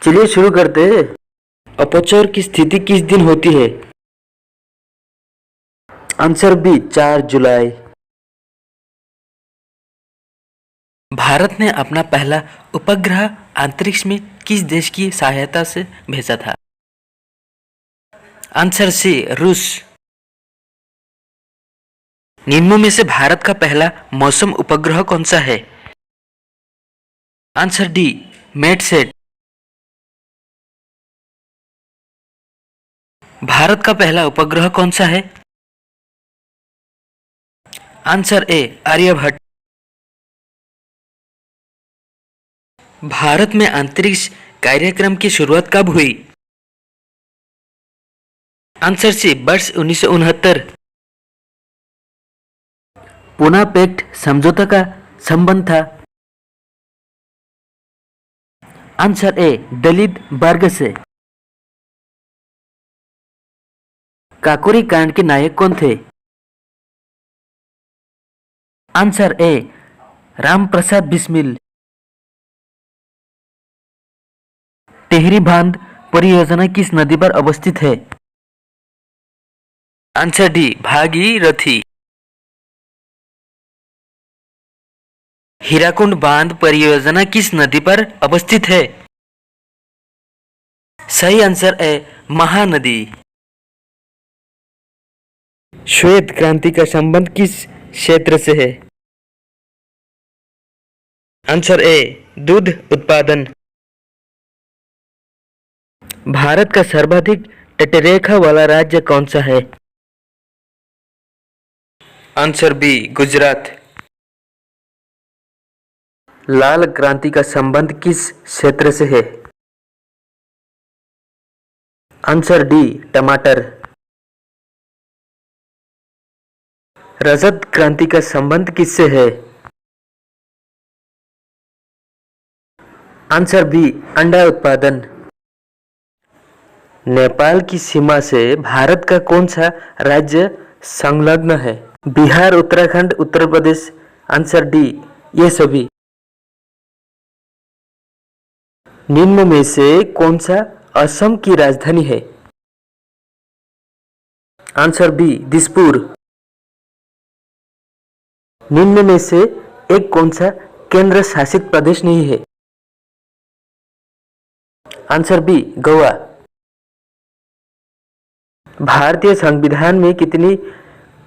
चलिए शुरू करते हैं। अपचर की स्थिति किस दिन होती है? आंसर बी 4 जुलाई। भारत ने अपना पहला उपग्रह अंतरिक्ष में किस देश की सहायता से भेजा था? आंसर सी रूस। निम्नों में से भारत का पहला मौसम उपग्रह कौन सा है? Answer D मेटसेट। भारत का पहला उपग्रह कौन सा है? आंसर ए आर्यभट्ट। भारत में अंतरिक्ष कार्यक्रम की शुरुआत कब हुई? आंसर सी वर्ष 1969। पूना पैक्ट समझौता का संबंध था? आंसर ए दलित वर्ग से। काकोरी कांड के नायक कौन थे? Answer A Ramprasad Bismil. टिहरी बांध परियोजना किस नदी पर अवस्थित है? Answer D Bhagirathi. हीराकुंड बांध परियोजना किस नदी पर अवस्थित है? सही आंसर है महानदी। श्वेत क्रांति का संबंध किस क्षेत्र से है? आंसर ए दूध उत्पादन। भारत का सर्वाधिक तटरेखा वाला राज्य कौन सा है? Answer B Gujarat. लाल क्रांति का संबंध किस क्षेत्र से है? आंसर डी टमाटर। रजत क्रांति का संबंध किससे है? आंसर बी अंडा उत्पादन। नेपाल की सीमा से भारत का कौन सा राज्य संलग्न है? बिहार, उत्तराखंड, उत्तर प्रदेश। आंसर डी ये सभी। निम्न में से कौन सा असम की राजधानी है? Answer B Dispur. निम्न में से एक कौन सा केंद्र शासित प्रदेश नहीं है? Answer B Goa. भारतीय संविधान में कितनी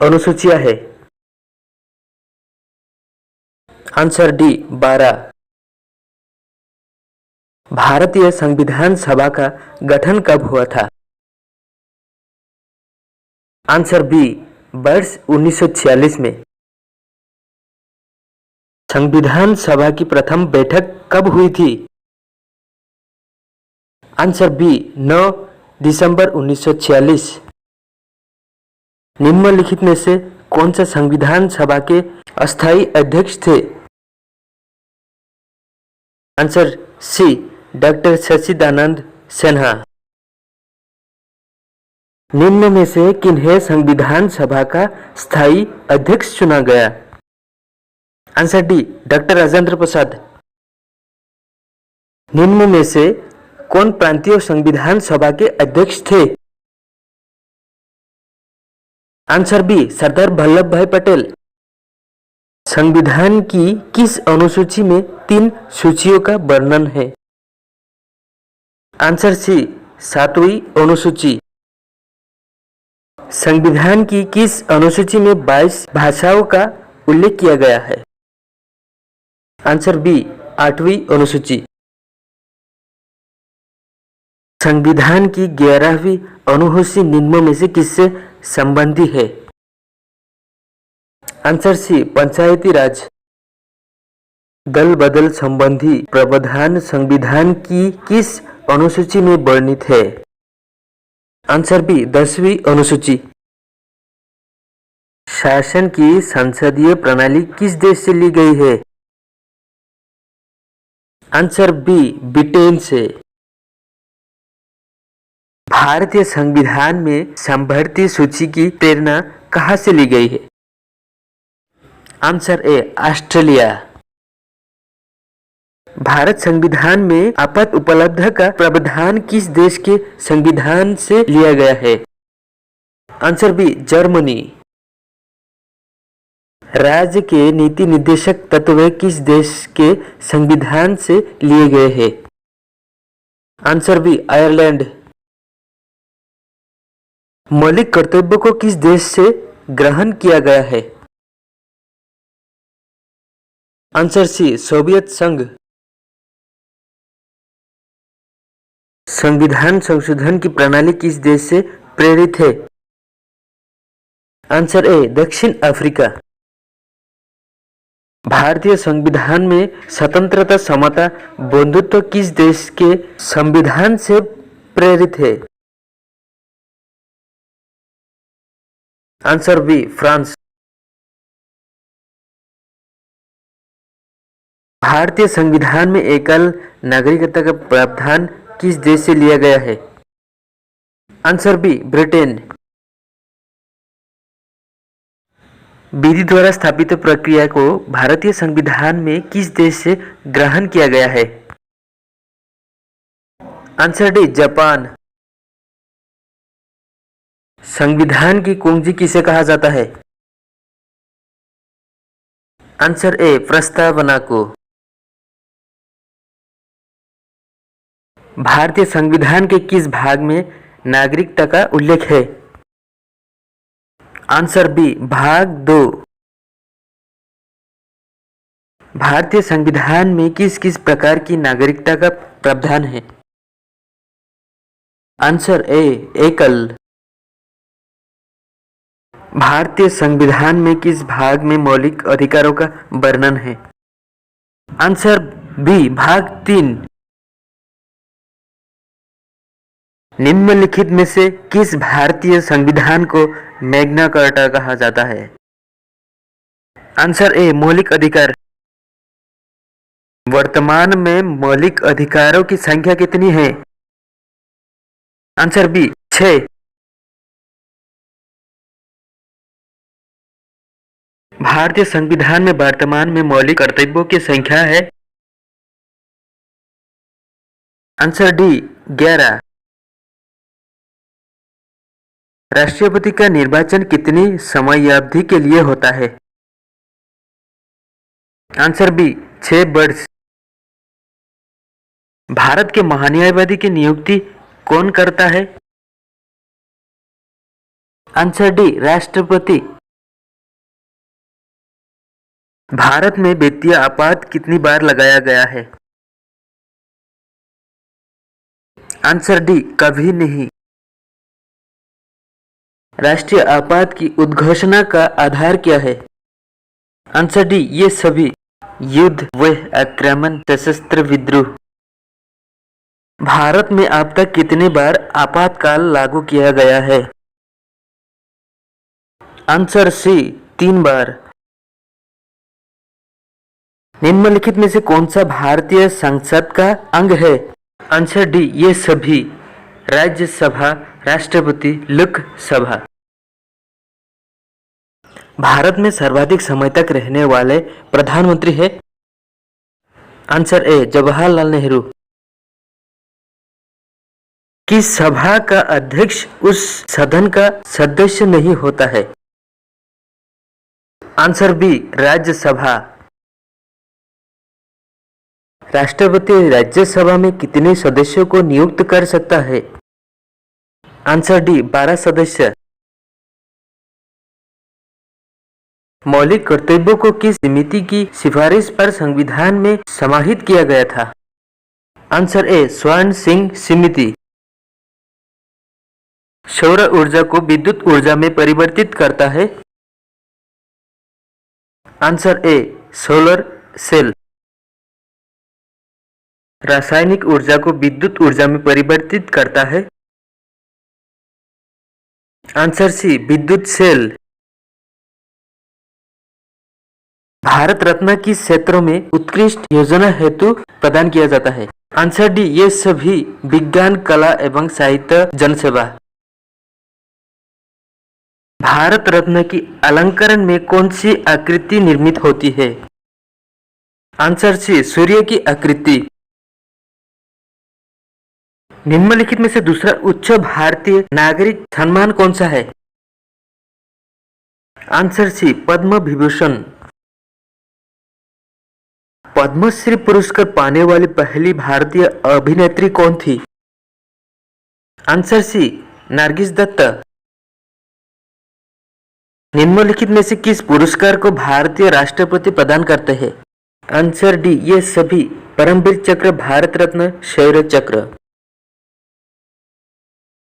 अनुसूचियां हैं? Answer D 12। भारतीय संविधान सभा का गठन कब हुआ था? आंसर बी वर्ष 1946 में। संविधान सभा की प्रथम बैठक कब हुई थी? आंसर बी 9 दिसंबर 1946। निम्नलिखित में से कौन सा संविधान सभा के अस्थायी अध्यक्ष थे? आंसर सी डॉक्टर सच्चिदानंद सिन्हा। निम्न में से किन्हें संविधान सभा का स्थायी अध्यक्ष चुना गया? Answer D doctor Rajendra Prasad. निम्न में से कौन प्रांतीय संविधान सभा के अध्यक्ष थे? आंसर बी सरदार वल्लभ भाई पटेल। संविधान की किस अनुसूची में 3 सूचियों का वर्णन है? आंसर सी 7वीं अनुसूची। संविधान की किस अनुसूची में 22 भाषाओं का उल्लेख किया गया है? आंसर बी 8वीं अनुसूची। संविधान की 11वीं अनुसूची निम्न में से किससे संबंधी है? आंसर सी पंचायती राज। दल बदल संबंधी प्रावधान संविधान की किस अनुसूची में वर्णित है? आंसर बी 10वीं अनुसूची। शासन की संसदीय प्रणाली किस देश से ली गई है? आंसर बी ब्रिटेन से। भारतीय संविधान में संभर्ती सूची की प्रेरणा कहां से ली गई है? Answer A Australia. भारत संविधान में आपात उपलब्ध का प्रावधान किस देश के संविधान से लिया गया है? Answer B Germany. राज्य के नीति निर्देशक तत्व किस देश के संविधान से लिए गए हैं? Answer B Ireland. मौलिक कर्तव्यों को किस देश से ग्रहण किया गया है? आंसर सी सोवियत संघ। संविधान संशोधन की प्रणाली किस देश से प्रेरित है? आंसर ए दक्षिण अफ्रीका। भारतीय संविधान में स्वतंत्रता, समता, बंधुत्व किस देश के संविधान से प्रेरित है? Answer B France. भारतीय संविधान में एकल नागरिकता का प्रावधान किस देश से लिया गया है? Answer B Britain. विधि द्वारा स्थापित प्रक्रिया को भारतीय संविधान में किस देश से ग्रहण किया गया है? Answer D Japan. संविधान की कुंजी किसे कहा जाता है? आंसर ए प्रस्तावना को। भारतीय संविधान के किस भाग में नागरिकता का उल्लेख है? आंसर बी भाग 2। भारतीय संविधान में किस किस प्रकार की नागरिकता का प्रावधान है? आंसर ए एकल। भारतीय संविधान में किस भाग में मौलिक अधिकारों का वर्णन है? आंसर बी भाग 3। निम्नलिखित में से किस भारतीय संविधान को मैग्ना कार्टा कहा जाता है? आंसर ए मौलिक अधिकार। वर्तमान में मौलिक अधिकारों की संख्या कितनी है? Answer B 6। भारतीय संविधान में वर्तमान में मौलिक कर्तव्यों की संख्या है? Answer D 11। राष्ट्रपति का निर्वाचन कितनी समयावधि के लिए होता है? आंसर बी 6 वर्ष। भारत के महान्यायवादी की नियुक्ति कौन करता है? आंसर डी राष्ट्रपति। भारत में वित्तीय आपात कितनी बार लगाया गया है? आंसर डी कभी नहीं। राष्ट्रीय आपात की उद्घोषणा का आधार क्या है? आंसर डी ये सभी युद्ध व आक्रमण सशस्त्र विद्रोह। भारत में अब तक कितने बार आपातकाल लागू किया गया है? आंसर सी 3 बार। निम्नलिखित में से कौन सा भारतीय संसद का अंग है? आंसर डी ये सभी राज्यसभा, राष्ट्रपति, लोकसभा। भारत में सर्वाधिक समय तक रहने वाले प्रधानमंत्री है? आंसर ए जवाहरलाल नेहरू। किस सभा का अध्यक्ष उस सदन का सदस्य नहीं होता है? Answer B Rajya Sabha. राष्ट्रपति राज्यसभा में कितने सदस्यों को नियुक्त कर सकता है? आंसर डी 12 सदस्य। मौलिक कर्तव्यों को किस समिति की सिफारिश पर संविधान में समाहित किया गया था? आंसर ए स्वर्ण सिंह समिति। सौर ऊर्जा को विद्युत ऊर्जा में परिवर्तित करता है? Answer A solar cell. रासायनिक ऊर्जा को विद्युत ऊर्जा में परिवर्तित करता है? आंसर सी विद्युत सेल। भारत रत्न किस क्षेत्रों में उत्कृष्ट योजना हेतु प्रदान किया जाता है? आंसर डी ये सभी विज्ञान, कला एवं साहित्य, जनसेवा। भारत रत्न की अलंकरण में कौन सी आकृति निर्मित होती है? आंसर सी, सूर्य की आकृति। निम्नलिखित में से दूसरा उच्च भारतीय नागरिक सम्मान कौन सा है? Answer C, Padma Vibhushan. पद्मश्री पुरस्कार पाने वाली पहली भारतीय अभिनेत्री कौन थी? Answer C, Nargis Dutt. निम्नलिखित में से किस पुरस्कार को भारतीय राष्ट्रपति प्रदान करते हैं? आंसर डी, ये सभी। परमवीर चक्र, भारत रत्न, शौर्य चक्र।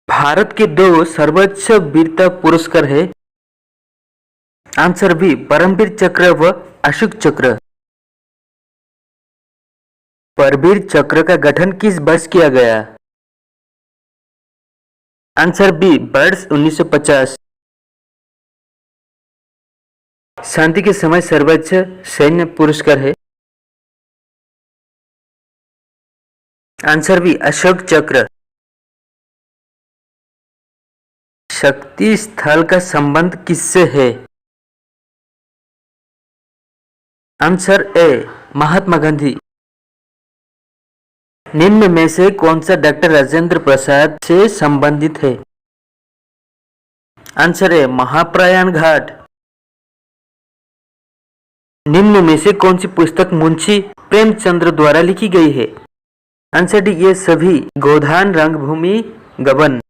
भारत के दो सर्वोच्च वीरता पुरस्कार है। आंसर बी, परमवीर चक्र व अशोक चक्र। परमवीर चक्र का गठन किस वर्ष किया गया? आंसर बी, वर्ष 1950। शांति के समय सर्वोच्च सैन्य पुरस्कार है। आंसर बी, अशोक चक्र। शक्ति स्थल का संबंध किससे है? आंसर ए, महात्मा गांधी। निम्न में से कौन सा डॉक्टर राजेंद्र प्रसाद से संबंधित है? आंसर ए, महाप्रयाण घाट। निम्न में से कौन सी पुस्तक मुंशी प्रेमचंद्र द्वारा लिखी गई है? आंसर डी, ये सभी। गोधान, रंगभूमि, गबन।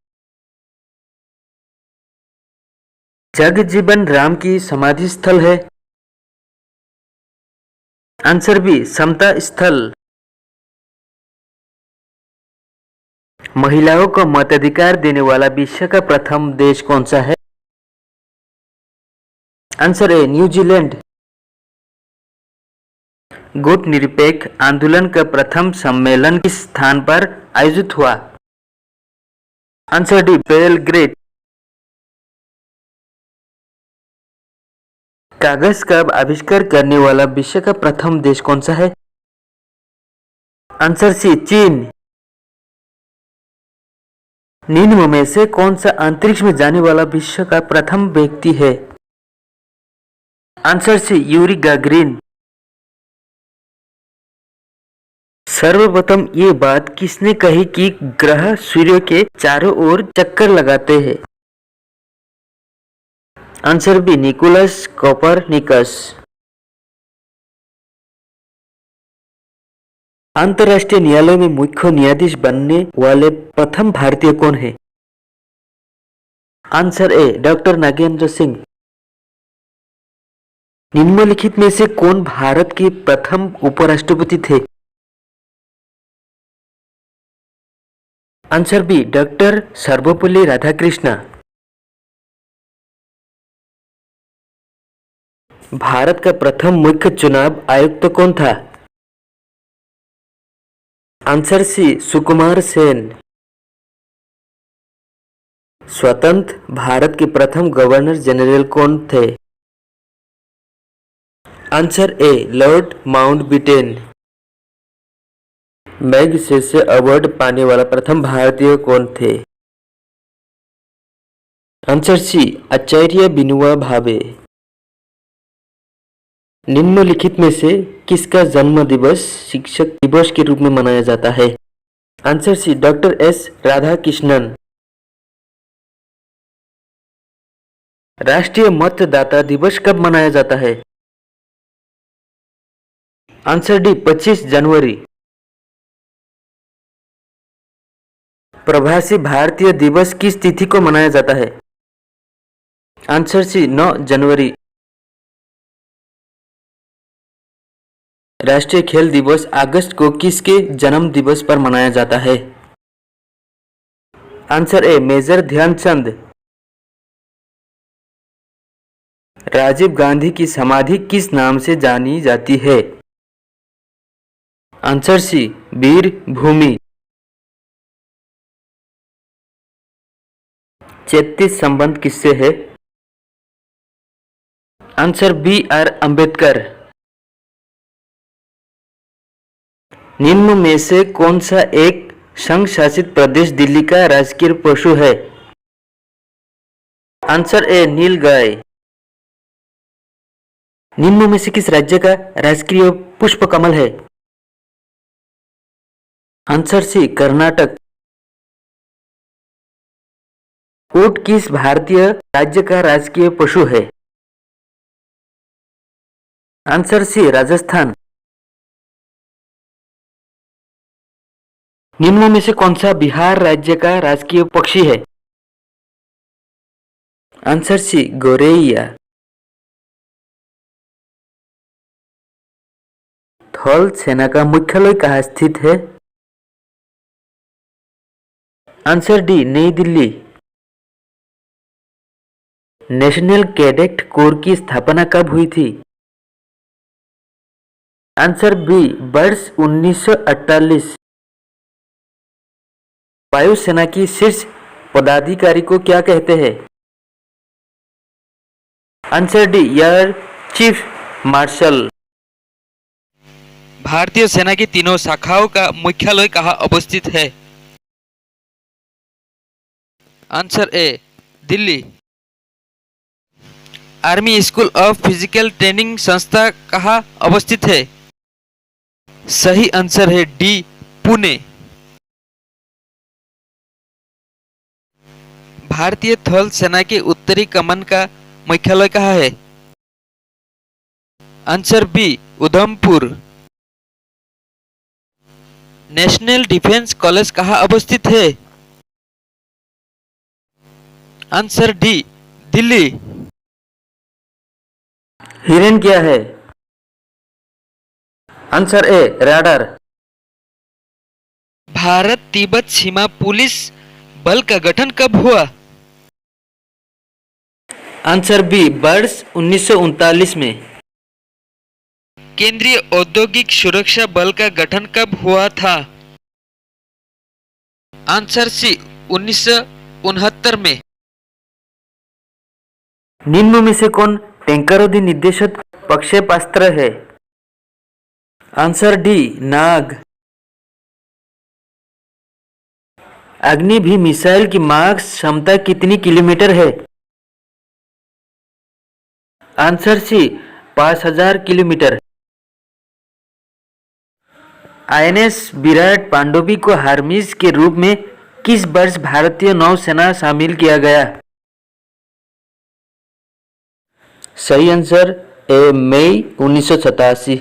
जगजीवन राम की समाधि स्थल है। आंसर बी, समता स्थल। महिलाओं को मताधिकार देने वाला विश्व का प्रथम देश कौन सा है? आंसर ए, न्यूजीलैंड। गुट निरपेक्ष आंदोलन का प्रथम सम्मेलन किस स्थान पर आयोजित हुआ? Answer D, Belgrade. कागज का आविष्कार करने वाला विश्व का प्रथम देश कौन सा है? आंसर सी, चीन। निम्न में से कौन सा अंतरिक्ष में जाने वाला विश्व का प्रथम व्यक्ति है? Answer C, Yuri Gagarin. सर्वप्रथम ये बात किसने कही कि ग्रह सूर्य के चारों ओर चक्कर लगाते हैं? Answer B, Nicolaus Copernicus. अंतर्राष्ट्रीय न्यायालय में मुख्य न्यायाधीश बनने वाले प्रथम भारतीय कौन है? Answer A, doctor Nagendra Singh. निम्नलिखित में से कौन भारत के प्रथम उपराष्ट्रपति थे? Answer B, doctor Sarvepalli Radhakrishna. Bharat का प्रथम मुख्य चुनाव आयुक्त कौन था? Answer C, Sukumar Sen. स्वतंत्र भारत के प्रथम गवर्नर जनरल कौन थे? Answer A, lord Mountbatten. Magsaysay award पाने वाला प्रथम भारतीय कौन थे? आंसर सी, आचार्य विनोबा भावे। निम्नलिखित में से किसका जन्म दिवस शिक्षक दिवस के रूप में मनाया जाता है? Answer C, doctor S Radhakrishnan. राष्ट्रीय मतदाता दिवस कब मनाया जाता है? आंसर डी, 25 जनवरी। प्रवासी भारतीय दिवस किस तिथि को मनाया जाता है? आंसर सी, 9 जनवरी। राष्ट्रीय खेल दिवस अगस्त को किसके जन्म दिवस पर मनाया जाता है? Answer A, major Dhyan Chand. Rajiv Gandhi की समाधि किस नाम से जानी जाती है? आंसर सी, वीर भूमि। 33 संबंध किससे है? Answer B, R Ambedkar. निम्न में से कौन सा एक संघ शासित प्रदेश दिल्ली का राजकीय पशु है? आंसर ए, नीलगाय। निम्न में से किस राज्य का राजकीय पुष्प कमल है? Answer C Karnataka. ऊंट किस भारतीय राज्य का राजकीय पशु है? Answer C Rajasthan. निम्न में से कौन सा बिहार राज्य का राजकीय पक्षी है? आंसर सी गोरैया। थल सेना का मुख्यालय कहाँ स्थित है? आंसर डी नई दिल्ली। नेशनल कैडेट कोर की स्थापना कब हुई थी? आंसर बी वर्ष 1948। वायुसेना की शीर्ष पदाधिकारी को क्या कहते हैं? Answer D air chief marshal. भारतीय सेना की तीनों शाखाओं का मुख्यालय कहाँ अवस्थित है? Answer A Delhi. Army school of physical training संस्था कहाँ अवस्थित है? सही आंसर है डी पुणे। भारतीय थल सेना के उत्तरी कमान का मुख्यालय कहाँ है? Answer B Udhampur. National defence college कहाँ अवस्थित है? Answer D Delhi. हिरन क्या है? Answer A radar. Bharat Tibet सीमा पुलिस बल का गठन कब हुआ? आंसर बी वर्ष 1939 में। केंद्रीय औद्योगिक सुरक्षा बल का गठन कब हुआ था? आंसर सी 1969 में। निम्न में से कौन टैंकरोधी निर्देशित प्रक्षेपास्त्र है? Answer D Nag. अग्नि भी मिसाइल की मार्क क्षमता कितनी किलोमीटर है? Answer C 5000 kilometre. INS Viraat पांडुबी को हर्मीज के रूप में किस वर्ष भारतीय नौसेना शामिल किया गया? सही आंसर ए मई 1987।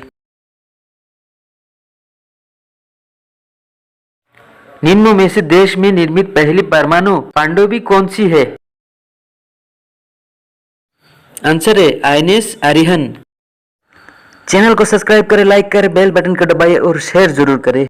निम्न में से देश में निर्मित पहली परमाणु पांडुबी कौन सी है? आंसर है आईएनएस अरिहंत। चैनल को सब्सक्राइब करें, लाइक करें, बेल बटन को दबाइए और शेयर जरूर करें।